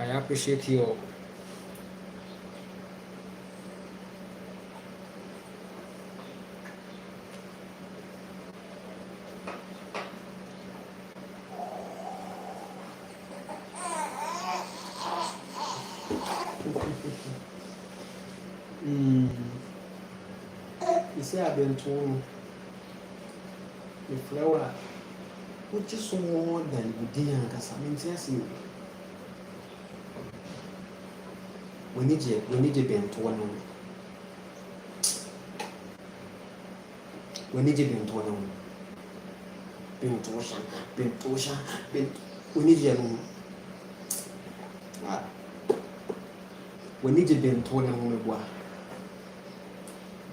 I appreciate you all. You see, I've been told the flower, which is more than good, because I mean, yes, you. We need you been told. We need you been told. Been tosha. We need you. We need you been told.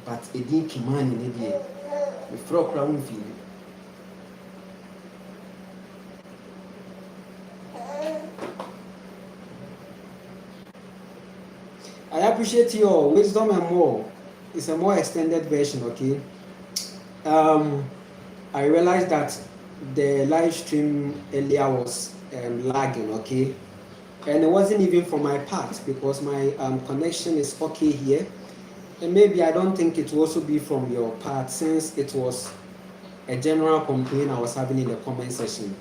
But it didn't come on in the day. The frog crown feeling. I appreciate your wisdom and more. It's a more extended version, okay? I realized that the live stream earlier was lagging, okay? And it wasn't even for my part because my connection is okay here. And maybe I don't think it will also be from your part since it was a general complaint I was having in the comment section.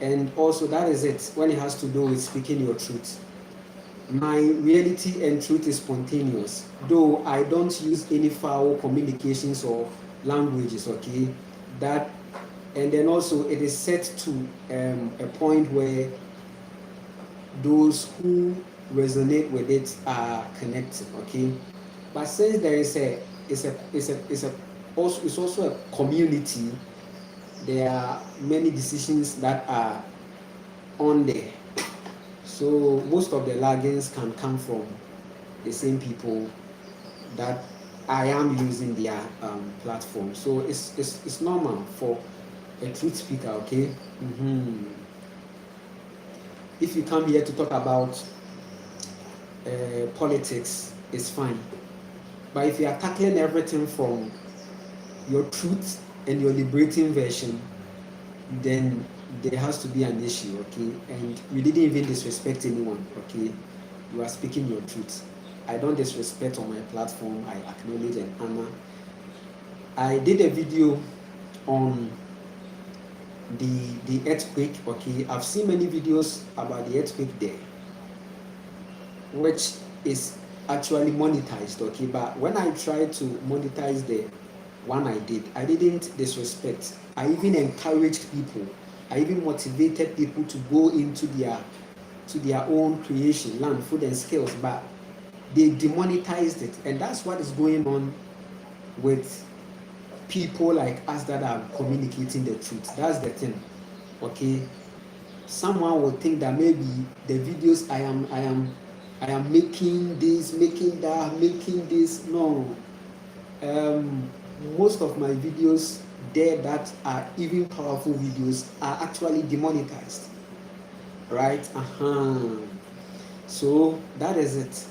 And also that is it when it has to do with speaking your truth. My reality and truth is spontaneous, though I don't use any foul communications or languages, okay? That, and then also it is set to a point where those who resonate with it are connected, okay? But since there is it's also a community, there are many decisions that are on there. So most of the laggings can come from the same people that I am using their platform. So it's normal for a truth speaker, okay? If you come here to talk about politics, it's fine. But if you are tackling everything from your truth and your liberating version, then there has to be an issue, okay? And you didn't even disrespect anyone, okay? You are speaking your truth. I don't disrespect on my platform. I acknowledge and honor. I did a video on the earthquake, okay? I've seen many videos about the earthquake there, which is actually monetized, okay? But when I tried to monetize the one I didn't disrespect. I even encouraged people. I even motivated people to go into their own creation, land, food, and skills, but they demonetized it, and that's what is going on with people like us that are communicating the truth. That's the thing, okay? Someone will think that maybe the videos I am making this, making that, making this. No, most of my videos there that are even powerful videos are actually demonetized, right? So that is it.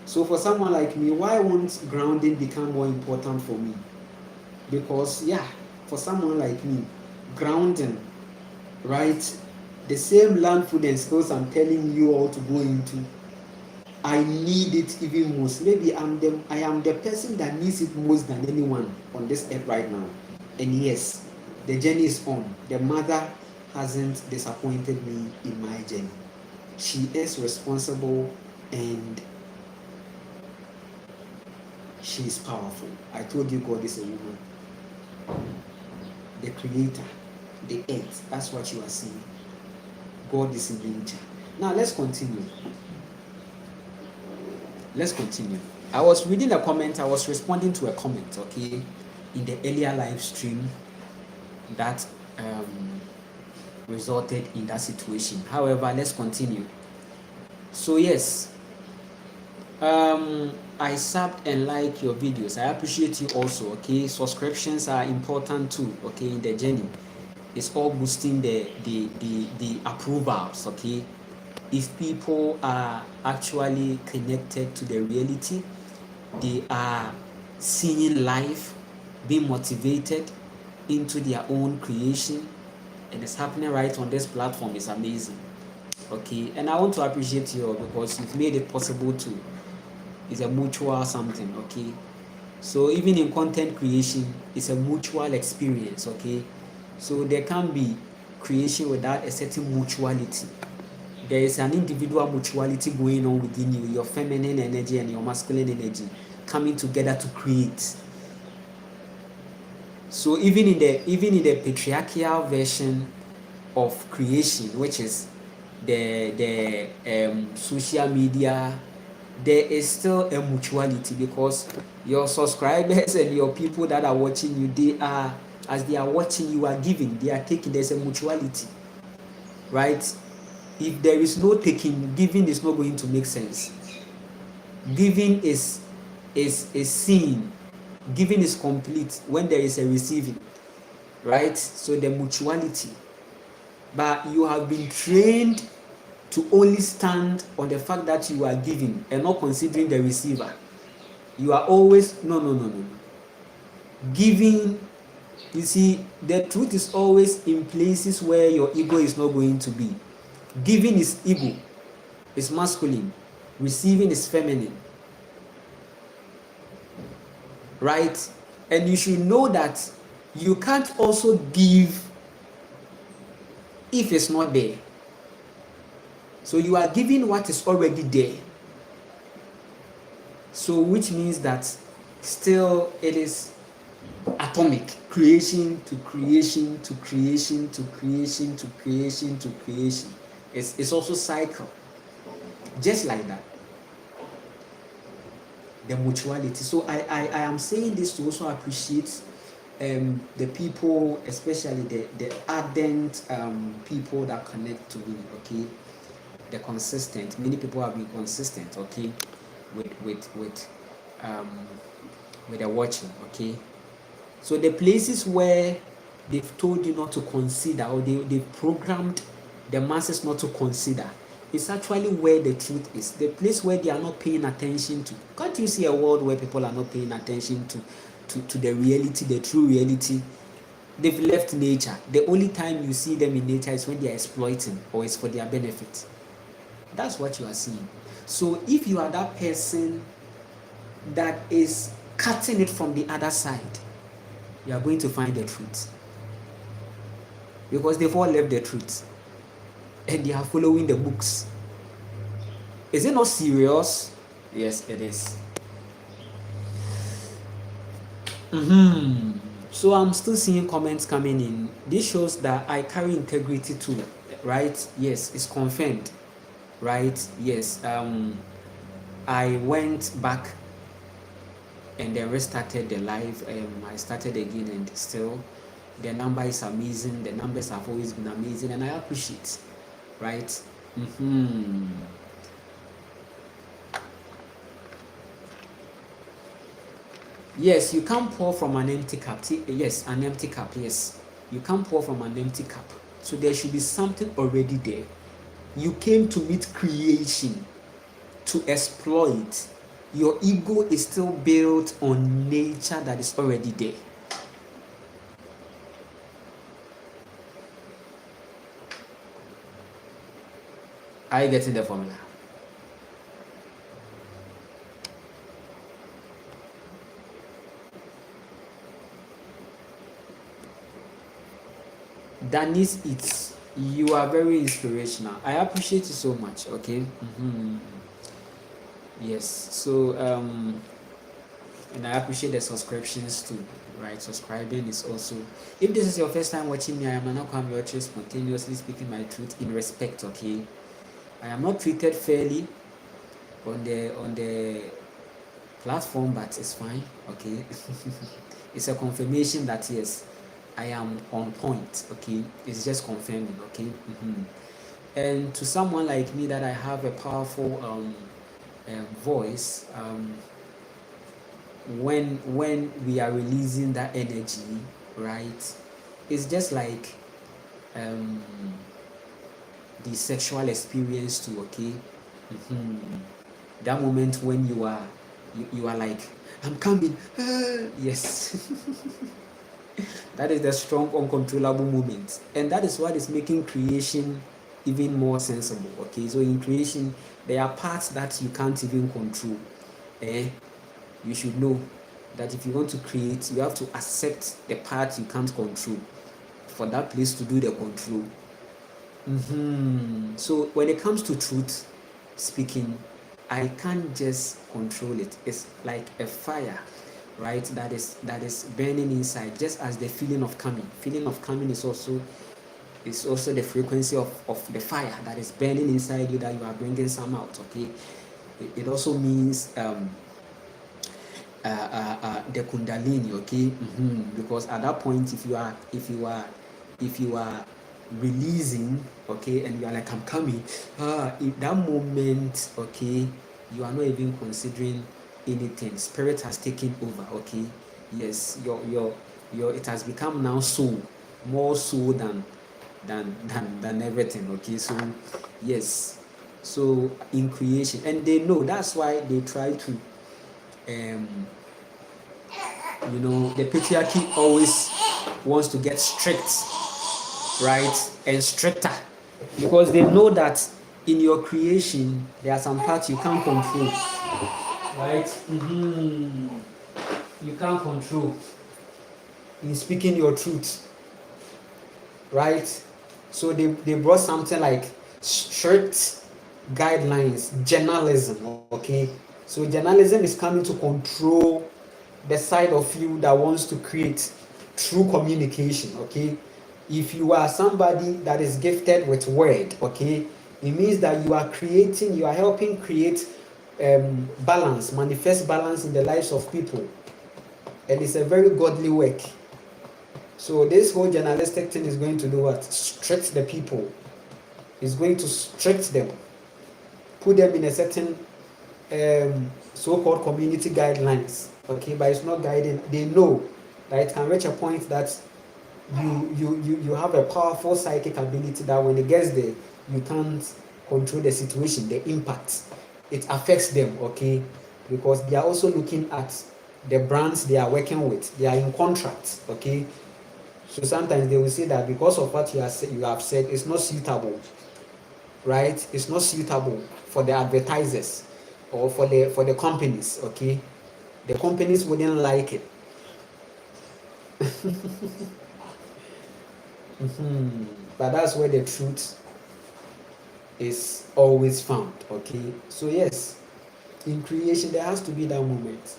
So for someone like me, why won't grounding become more important for me? Because for someone like me, grounding, right? The same land, food, and skills I'm telling you all to go into, I need it even most. Maybe I am the person that needs it most than anyone on this earth right now. And yes, the journey is on. The mother hasn't disappointed me in my journey. She is responsible and she is powerful. I told you God is a woman. The creator, the earth, that's what you are seeing. God is in nature. Now let's continue. I was reading a comment, I was responding to a comment, okay, in the earlier live stream that resulted in that situation. However, let's continue. So yes, I subbed and like your videos. I appreciate you also, okay? Subscriptions are important too, okay, in the journey. It's all boosting the approvals, okay? If people are actually connected to the reality, they are seeing life, being motivated into their own creation, and it's happening right on this platform. It's amazing. okay? And I want to appreciate you all because you've made it possible to. It's a mutual something, okay? So even in content creation, it's a mutual experience, okay? So there can be creation without a certain mutuality. There is an individual mutuality going on within you, your feminine energy and your masculine energy coming together to create. So even in the patriarchal version of creation, which is the social media, there is still a mutuality because your subscribers and your people that are watching you, they are, as they are watching, you are giving, they are taking. There's a mutuality, right? If there is no taking, giving is not going to make sense. Giving is seen. Giving is complete when there is a receiving, right? So the mutuality. But you have been trained to only stand on the fact that you are giving and not considering the receiver. You are always no. Giving, you see, the truth is always in places where your ego is not going to be. Giving is ego, is masculine. Receiving is feminine. Right? And you should know that you can't also give if it's not there. So you are giving what is already there. So which means that still it is atomic. Creation to creation to creation to creation to creation to creation. It's also cycle. Just like that. The mutuality. So I am saying this to also appreciate the people, especially the ardent people that connect to me, okay? The consistent. Many people have been consistent, okay, with the watching, okay? So the places where they've told you not to consider, or they've programmed the masses not to consider, it's actually where the truth is. The place where they are not paying attention to. Can't you see a world where people are not paying attention to the reality, the true reality? They've left nature. The only time you see them in nature is when they are exploiting or it's for their benefit. That's what you are seeing. So if you are that person that is cutting it from the other side, you are going to find the truth. Because they've all left the truth. And they are following the books. Is it not serious? Yes, it is. So I'm still seeing comments coming in. This shows that I carry integrity too, right? Yes, it's confirmed, right? Yes. I went back and then restarted the live. I started again, and still the number is amazing. The numbers have always been amazing, and I appreciate, right? Yes, you can't pour from an empty cup. Yes, an empty cup. Yes, you can't pour from an empty cup. So there should be something already there. You came to meet creation, to exploit. Your ego is still built on nature that is already there. Are you getting the formula? Danis, you are very inspirational. I appreciate you so much. Okay. Yes. So and I appreciate the subscriptions too. Right, subscribing is also. If this is your first time watching me, I am not coming spontaneously speaking my truth in respect. Okay, I am not treated fairly on the platform, but it's fine. Okay, it's a confirmation that yes, I am on point. Okay, it's just confirming. Okay, and to someone like me that I have a powerful voice, when we are releasing that energy, right, it's just like the sexual experience too. Okay, that moment when you are like, I'm coming. Yes. That is the strong uncontrollable moment, and that is what is making creation even more sensible. Okay, so in creation, there are parts that you can't even control. Eh? You should know that if you want to create, you have to accept the part you can't control for that place to do the control. So when it comes to truth speaking, I can't just control it. It's like a fire, right? That is burning inside, just as the feeling of coming. Feeling of coming is also the frequency of the fire that is burning inside you, that you are bringing some out. Okay, it also means the kundalini. Okay, because at that point, if you are releasing, okay, and you are like, I'm coming, in that moment, okay, you are not even considering anything. Spirit has taken over. Okay, yes, your it has become now soul, more soul than everything. Okay, so yes, so in creation, and they know, that's why they try to um the patriarchy always wants to get strict, right, and stricter, because they know that in your creation there are some parts you can't control, right? You can't control in speaking your truth, right? So they brought something like strict guidelines, journalism. Okay, so journalism is coming to control the side of you that wants to create true communication. Okay, if you are somebody that is gifted with word, okay, it means that you are helping create balance, manifest balance in the lives of people, and it's a very godly work. So this whole journalistic thing is going to do what? Strict the people. It's going to strict them, put them in a certain so-called community guidelines. Okay, but it's not guiding. They know that it can reach a point that you have a powerful psychic ability that when it gets there, you can't control the situation, the impact. It affects them. Okay, because they are also looking at the brands they are working with. They are in contracts. Okay, so sometimes they will say that because of what you have said, it's not suitable, right? It's not suitable for the advertisers or for the companies. Okay, the companies wouldn't like it. But that's where the truth is always found. Okay, so yes, in creation there has to be that moment.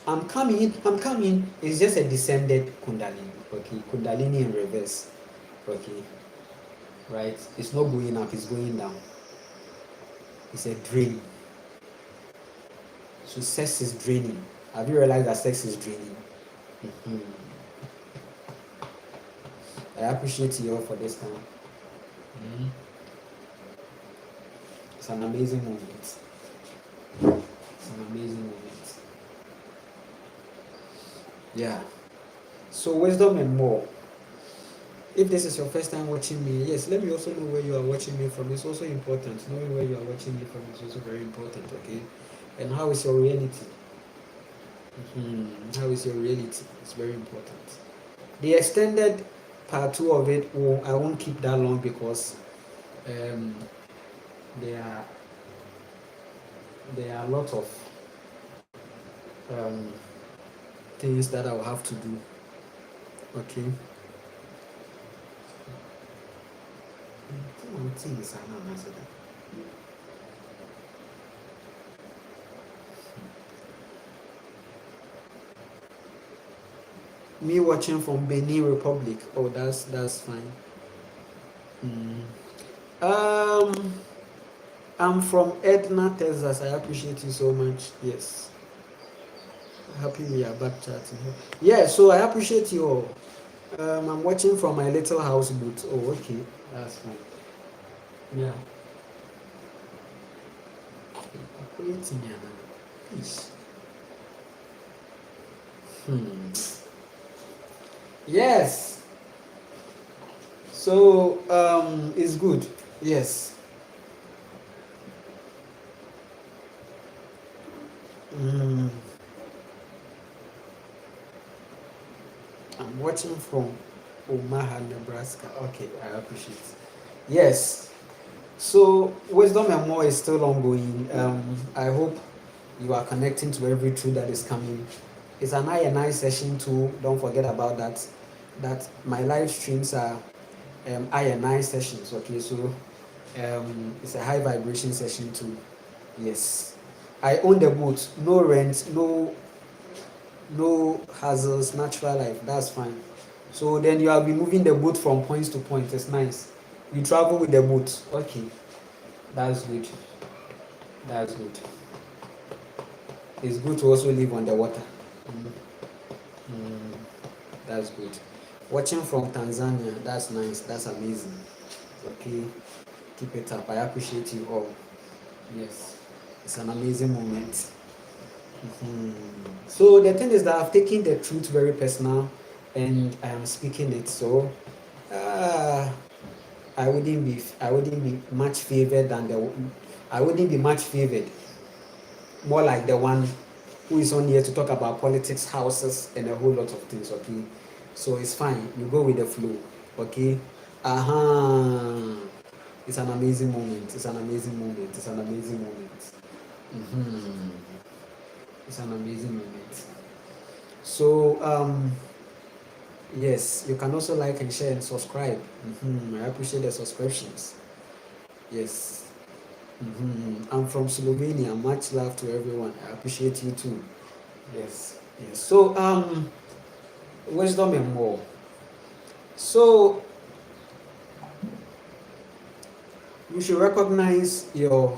I'm coming is just a descended kundalini. Okay, kundalini in reverse. Okay, right? It's not going up, it's going down. It's a drain. So sex is draining. Have you realized that sex is draining? I appreciate you all for this time. It's an amazing moment. It's an amazing moment. Yeah. So wisdom and more. If this is your first time watching me, yes, let me also know where you are watching me from. It's also important. Knowing where you are watching me from is also very important. Okay. And how is your reality? How is your reality? It's very important. The extended part 2 of it, I won't keep that long because there are a lot of things that I will have to do. Okay. Me watching from Benin Republic. Oh, that's fine. I'm from Edna, Texas. I appreciate you so much. Yes. Happy we are back chatting. Yeah, so I appreciate you all. I'm watching from my little house boot. Oh, okay. That's fine. Yeah. Please. Yes. So it's good. Yes. I'm watching from Omaha, Nebraska. Okay, I appreciate it. Yes. So Wisdom and More is still ongoing. I hope you are connecting to every truth that is coming. It's an I and I session too. Don't forget about that. That my live streams are I and I sessions. Okay, so it's a high vibration session too. Yes. I own the boat. No rent. No hassles. Natural life. That's fine. So then you have been moving the boat from point to point. It's nice. You travel with the boat. Okay, that's good. That's good. It's good to also live on the water. Mm. Mm, that's good. Watching from Tanzania, that's nice. That's amazing. Okay, keep it up. I appreciate you all. Yes, it's an amazing moment. Mhm. So the thing is that I've taken the truth very personal, and I am speaking it. So uh, I wouldn't be much favored than the. I wouldn't be much favored. More like the one who is on here to talk about politics, houses, and a whole lot of things. Okay, so it's fine. You go with the flow. Okay. Uh-huh. It's an amazing moment. It's an amazing moment. It's an amazing moment. Mm-hmm. It's an amazing moment. So yes, you can also like and share and subscribe. I appreciate the subscriptions. Yes. I'm from Slovenia. Much love to everyone. I appreciate you too. Yes. Yes. So wisdom and more. So you should recognize your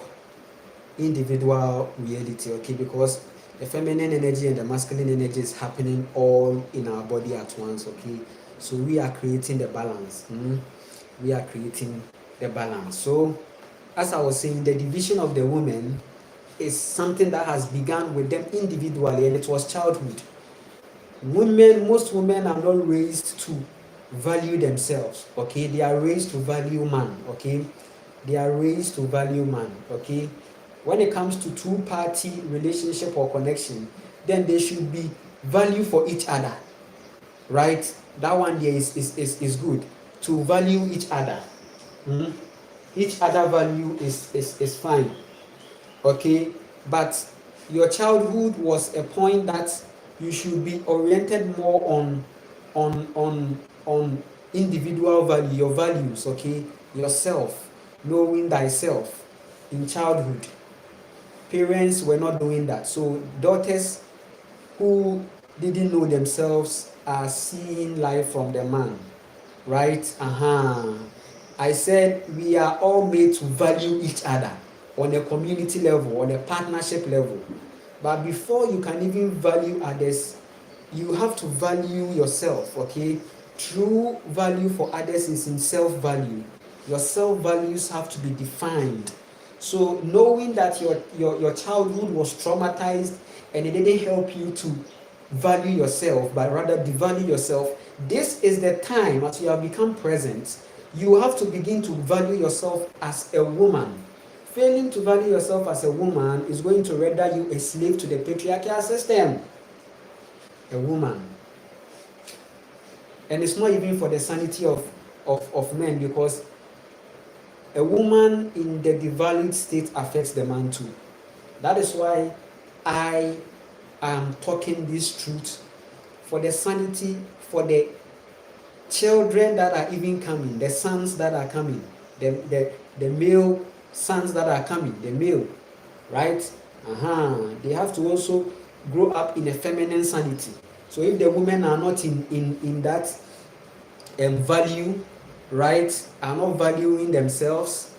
individual reality, okay? Because the feminine energy and the masculine energy is happening all in our body at once, okay? So we are creating the balance. We are creating the balance. So as I was saying, the division of the women is something that has begun with them individually, and it was childhood. Most women are not raised to value themselves, okay? They are raised to value man, okay? They are raised to value man, okay? When it comes to two-party relationship or connection, then there should be value for each other, right? That one there is good, to value each other. Each other value is fine, okay? But your childhood was a point that you should be oriented more on individual value, your values, okay? Yourself, knowing thyself in childhood. Parents were not doing that. So daughters who didn't know themselves are seeing life from the man, right? I said we are all made to value each other on a community level, on a partnership level. But before you can even value others, you have to value yourself, okay? True value for others is in self-value. Your self-values have to be defined. So knowing that your childhood was traumatized and it didn't help you to value yourself, but rather devalue yourself, this is the time as you have become present, you have to begin to value yourself as a woman. Failing to value yourself as a woman is going to render you a slave to the patriarchal system. A woman. And it's not even for the sanity of men, because a woman in the devalued state affects the man too. That is why I am talking this truth for the sanity, for the children that are even coming, the sons that are coming, the male sons that are coming, the male, right? They have to also grow up in a feminine sanity. So if the women are not in that value, right, are not valuing themselves,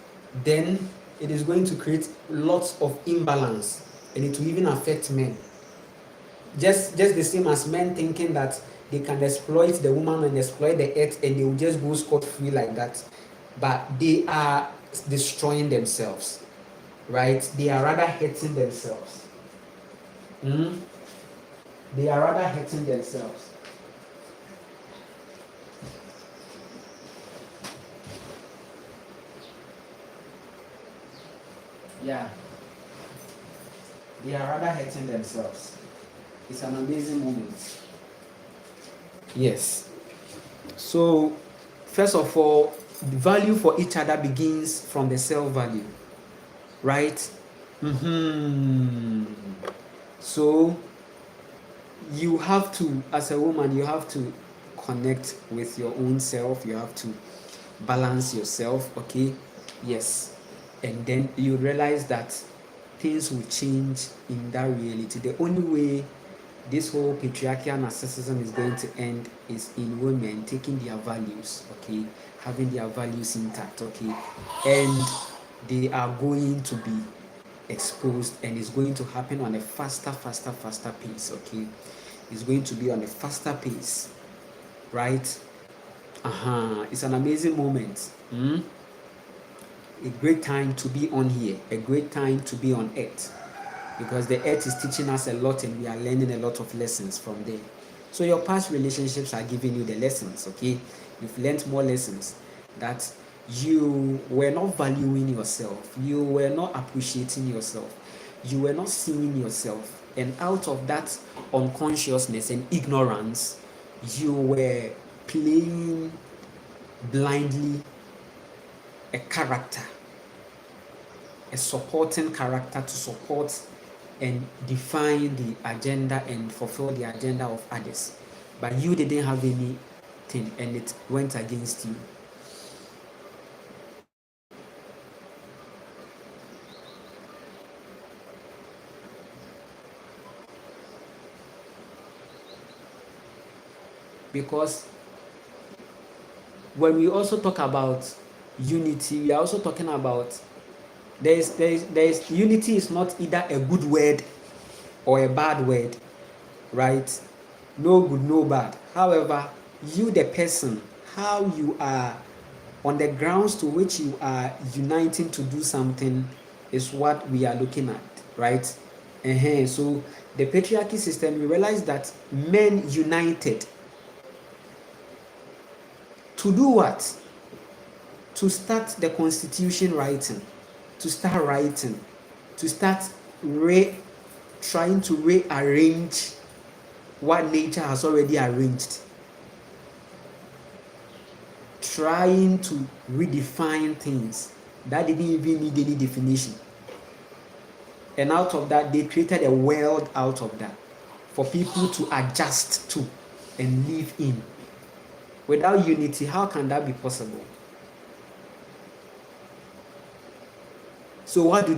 then it is going to create lots of imbalance, and it will even affect men. Just the same as men thinking that they can exploit the woman and exploit the earth and they will just go scot-free like that. But they are destroying themselves, right? They are rather hurting themselves. They are rather hurting themselves. Yeah. They are rather hurting themselves. It's an amazing moment. Yes. So, first of all, the value for each other begins from the self value, right? So, you have to, as a woman, you have to connect with your own self. You have to balance yourself, okay? Yes. And then you realize that things will change in that reality. The only way this whole patriarchal narcissism is going to end is in women taking their values, okay, having their values intact, okay, and they are going to be exposed, and it's going to happen on a faster pace, okay. It's going to be on a faster pace, right? It's an amazing moment. A great time to be on here, a great time to be on earth, because the earth is teaching us a lot and we are learning a lot of lessons from there. So your past relationships are giving you the lessons, okay? You've learned more lessons that you were not valuing yourself, you were not appreciating yourself, you were not seeing yourself, and out of that unconsciousness and ignorance, you were playing blindly a character, a supporting character to support and define the agenda and fulfill the agenda of others. But you didn't have anything and it went against you. Because when we also talk about unity, we are also talking about there's unity is not either a good word or a bad word, right? No good, no bad. However, you the person, how you are on the grounds to which you are uniting to do something is what we are looking at, right? So the patriarchy system, we realize that men united to do what? To start the constitution writing, to start writing, to start trying to rearrange what nature has already arranged, trying to redefine things that didn't even need any definition. And out of that, they created a world out of that for people to adjust to and live in. Without unity, how can that be possible? So what do?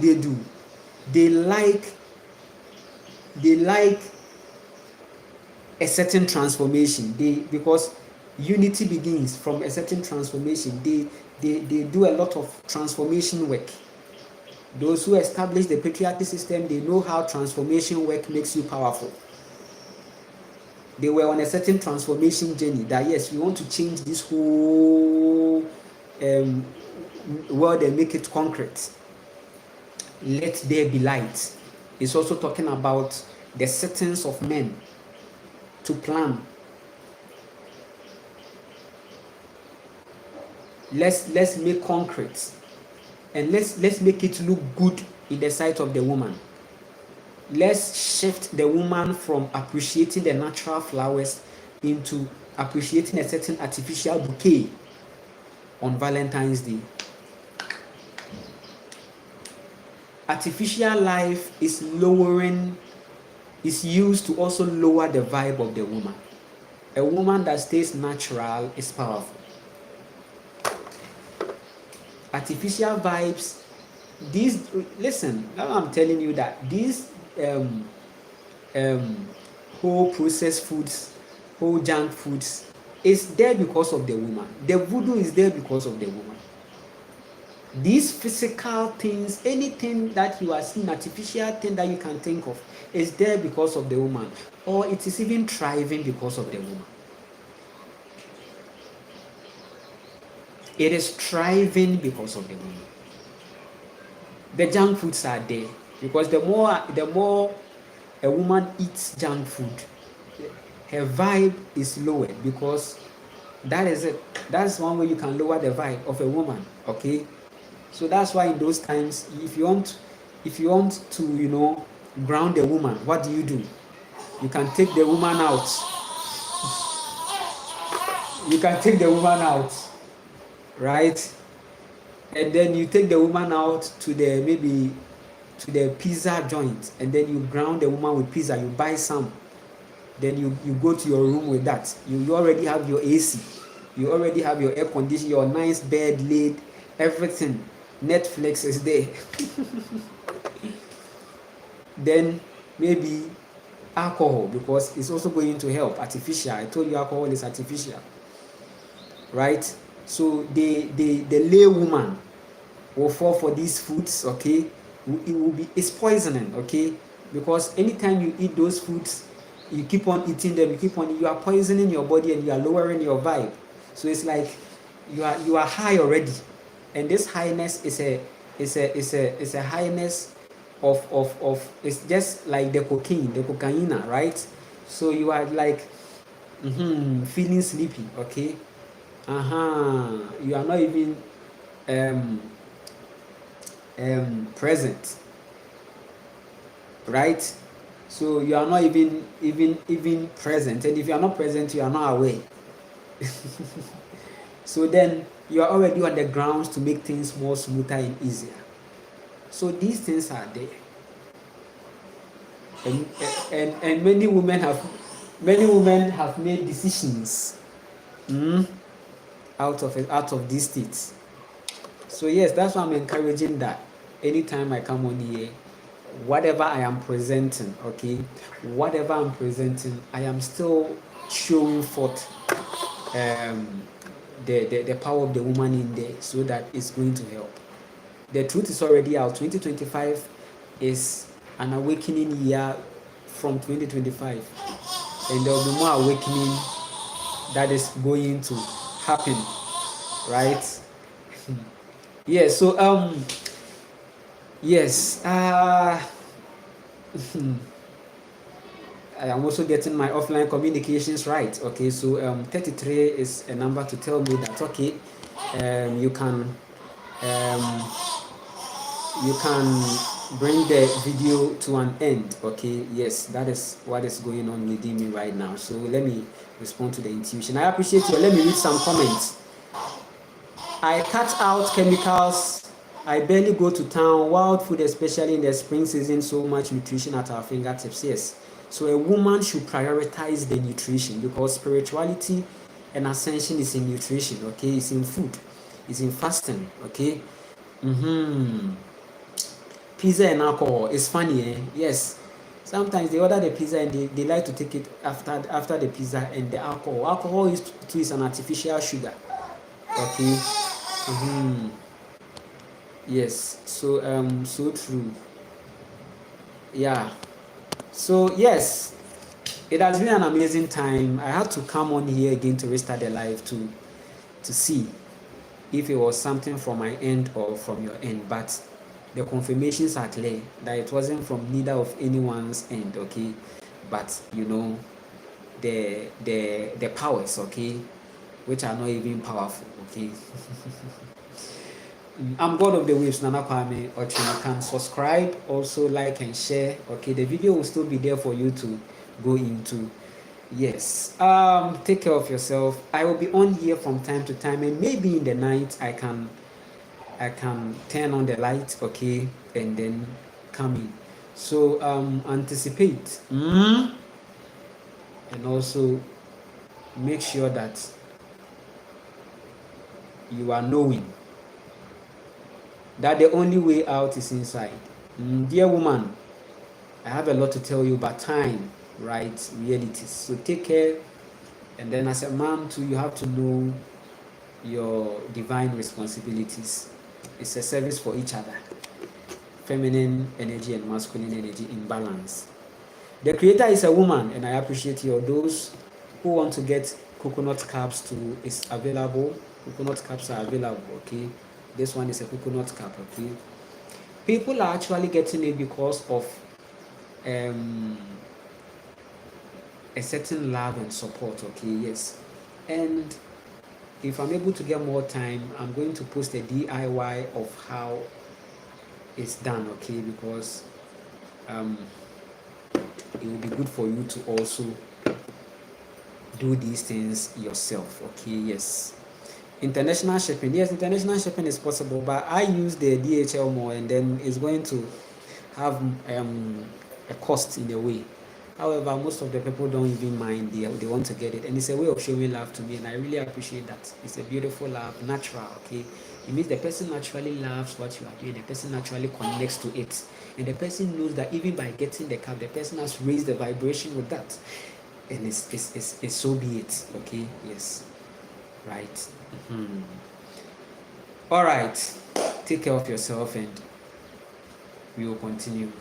They like a certain transformation. Because unity begins from a certain transformation. They do a lot of transformation work. Those who establish the patriarchy system, they know how transformation work makes you powerful. They were on a certain transformation journey that yes, we want to change this whole world and make it concrete. Let there be light. It's also talking about the settings of men to plan. Let's make concrete, and let's make it look good in the sight of the woman. Let's shift the woman from appreciating the natural flowers into appreciating a certain artificial bouquet on Valentine's Day. Artificial life is used to also lower the vibe of the woman. A woman that stays natural is powerful. Artificial vibes, listen, now I'm telling you that these whole processed foods, whole junk foods is there because of the woman. The voodoo is there because of the woman. These physical things, anything that you are seeing, artificial thing that you can think of, is there because of the woman, or it is even thriving because of the woman. It is thriving because of the woman. The junk foods are there because the more a woman eats junk food, her vibe is lowered, because that is it. That's one way you can lower the vibe of a woman, okay? So that's why in those times, if you want to ground a woman, what do? You can take the woman out. You can take the woman out, right? And then you take the woman out to the maybe to the pizza joint, and then you ground the woman with pizza. You buy some, then you go to your room with that. You already have your AC, you already have your air condition, your nice bed laid, everything. Netflix is there. Then maybe alcohol, because it's also going to help. Artificial, I told you alcohol is artificial, right? So the lay woman will fall for these foods, okay? It will be, it's poisoning, okay? Because anytime you eat those foods, you keep on eating them, you are poisoning your body and you are lowering your vibe. So it's like you are high already, and this highness is a highness of it's just like the cocaine, right? So you are like feeling sleepy, okay? You are not even um present, right? So you are not even present, and if you are not present, you are not aware. So then you are already on the grounds to make things more smoother and easier. So these things are there, and many women have made decisions out of these states. So yes, that's why I'm encouraging that anytime I come on here, whatever I am presenting, okay, whatever I'm presenting, I am still showing forth the power of the woman in there, so that it's going to help. The truth is already out. 2025 is an awakening year from 2025, and there will be more awakening that is going to happen, right? Yeah, so yes, I am also getting my offline communications right. Okay, so 33 is a number to tell me that okay, you can bring the video to an end. Okay, yes, that is what is going on within me right now. So let me respond to the intuition. I appreciate you. Let me read some comments. I cut out chemicals. I barely go to town. Wild food, especially in the spring season, so much nutrition at our fingertips. Yes. So a woman should prioritize the nutrition, because spirituality and ascension is in nutrition, okay? It's in food. It's in fasting, okay? Pizza and alcohol. It's funny, eh? Yes. Sometimes they order the pizza and they like to take it after the pizza and the alcohol. Alcohol is an artificial sugar, okay? Yes, so so true. Yeah. So yes, it has been an amazing time. I had to come on here again to restart the live to see if it was something from my end or from your end, but the confirmations are clear that it wasn't from neither of anyone's end, okay? But you know, the powers, okay, which are not even powerful, okay? I'm God of the Waves, Nana Kwame Ochi. You can subscribe, also like and share. Okay, the video will still be there for you to go into. Yes. Take care of yourself. I will be on here from time to time, and maybe in the night I can turn on the light, okay, and then come in. So anticipate, and also make sure that you are knowing that the only way out is inside. Dear woman, I have a lot to tell you about time, right? Realities. So take care. And then as a man too, you have to know your divine responsibilities. It's a service for each other. Feminine energy and masculine energy in balance. The creator is a woman, and I appreciate you. Those who want to get coconut caps too, is available. Coconut caps are available, okay? This one is a coconut cap, okay? People are actually getting it because of a certain love and support, okay? Yes. And if I'm able to get more time, I'm going to post a DIY of how it's done, okay? Because it will be good for you to also do these things yourself. Okay, yes. International shipping, yes, international shipping is possible, but I use the DHL more, and then it's going to have a cost in a way. However, most of the people don't even mind. They want to get it, and it's a way of showing love to me, and I really appreciate that. It's a beautiful love, natural. Okay, it means the person naturally loves what you are doing. The person naturally connects to it, and the person knows that even by getting the cab, the person has raised the vibration with that, and it's so be it. Okay, yes, right. All right, take care of yourself, and we will continue.